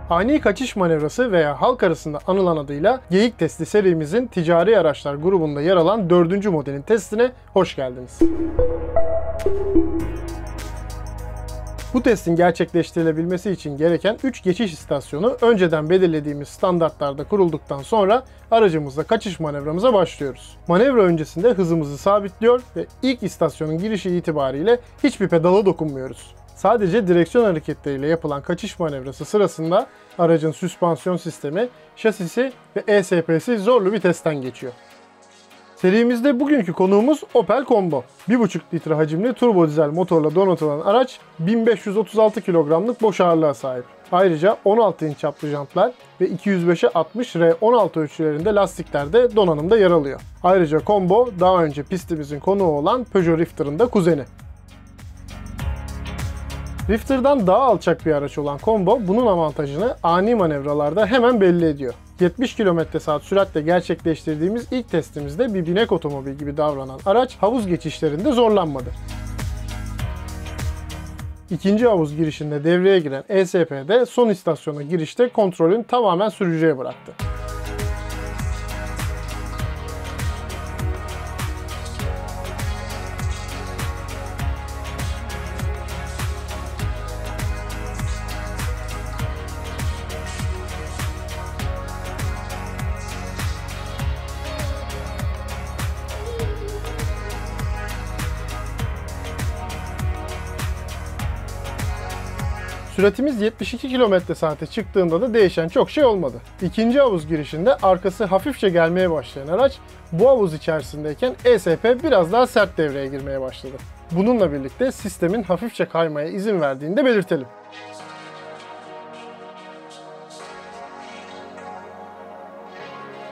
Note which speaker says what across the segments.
Speaker 1: Ani kaçış manevrası veya halk arasında anılan adıyla geyik testi serimizin ticari araçlar grubunda yer alan 4. modelin testine hoş geldiniz. Bu testin gerçekleştirilebilmesi için gereken 3 geçiş istasyonu önceden belirlediğimiz standartlarda kurulduktan sonra aracımızla kaçış manevramıza başlıyoruz. Manevra öncesinde hızımızı sabitliyor ve ilk istasyonun girişi itibariyle hiçbir pedala dokunmuyoruz. Sadece direksiyon hareketleriyle yapılan kaçış manevrası sırasında aracın süspansiyon sistemi, şasisi ve ESP'si zorlu bir testten geçiyor. Serimizde bugünkü konuğumuz Opel Combo. 1,5 litre hacimli turbo dizel motorla donatılan araç 1536 kilogramlık boş ağırlığa sahip. Ayrıca 16 inç çaplı jantlar ve 205'e 60 R16 ölçülerinde lastikler de donanımda yer alıyor. Ayrıca Combo daha önce pistimizin konuğu olan Peugeot Rifter'ın da kuzeni. Rifter'dan daha alçak bir araç olan Combo bunun avantajını ani manevralarda hemen belli ediyor. 70 km/saat süratle gerçekleştirdiğimiz ilk testimizde bir binek otomobil gibi davranan araç havuz geçişlerinde zorlanmadı. İkinci havuz girişinde devreye giren ESP'de son istasyona girişte kontrolün tamamen sürücüye bıraktı. Süratimiz 72 km/saat'e çıktığında da değişen çok şey olmadı. İkinci havuz girişinde arkası hafifçe gelmeye başlayan araç bu havuz içerisindeyken ESP biraz daha sert devreye girmeye başladı. Bununla birlikte sistemin hafifçe kaymaya izin verdiğini de belirtelim.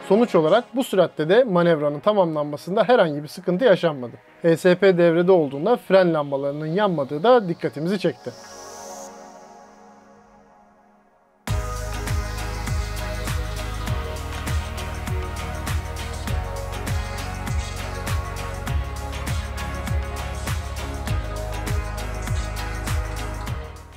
Speaker 1: Sonuç olarak bu süratte de manevranın tamamlanmasında herhangi bir sıkıntı yaşanmadı. ESP devrede olduğunda fren lambalarının yanmadığı da dikkatimizi çekti.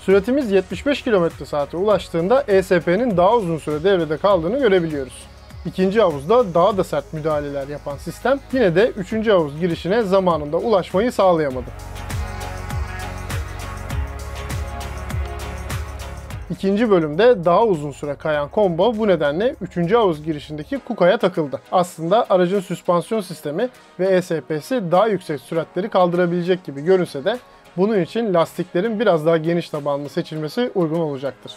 Speaker 1: Süratimiz 75 km/saat'e ulaştığında ESP'nin daha uzun süre devrede kaldığını görebiliyoruz. İkinci havuzda daha da sert müdahaleler yapan sistem yine de 3. havuz girişine zamanında ulaşmayı sağlayamadı. İkinci bölümde daha uzun süre kayan Combo bu nedenle 3. havuz girişindeki kukaya takıldı. Aslında aracın süspansiyon sistemi ve ESP'si daha yüksek süratleri kaldırabilecek gibi görünse de bunun için lastiklerin biraz daha geniş tabanlı seçilmesi uygun olacaktır.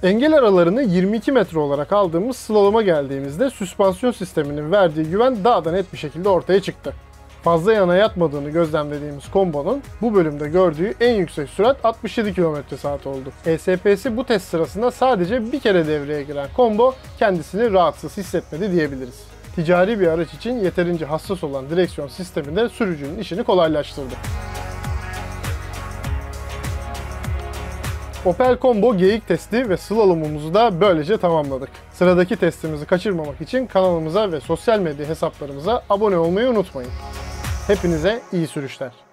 Speaker 1: Engel aralarını 22 metre olarak aldığımız slaloma geldiğimizde süspansiyon sisteminin verdiği güven daha da net bir şekilde ortaya çıktı. Fazla yana yatmadığını gözlemlediğimiz Combo'nun bu bölümde gördüğü en yüksek sürat 67 km/saat oldu. ESP'si bu test sırasında sadece bir kere devreye giren Combo kendisini rahatsız hissetmedi diyebiliriz. Ticari bir araç için yeterince hassas olan direksiyon sistemi de sürücünün işini kolaylaştırdı. Opel Combo geyik testi ve slalomumuzu da böylece tamamladık. Sıradaki testimizi kaçırmamak için kanalımıza ve sosyal medya hesaplarımıza abone olmayı unutmayın. Hepinize iyi sürüşler.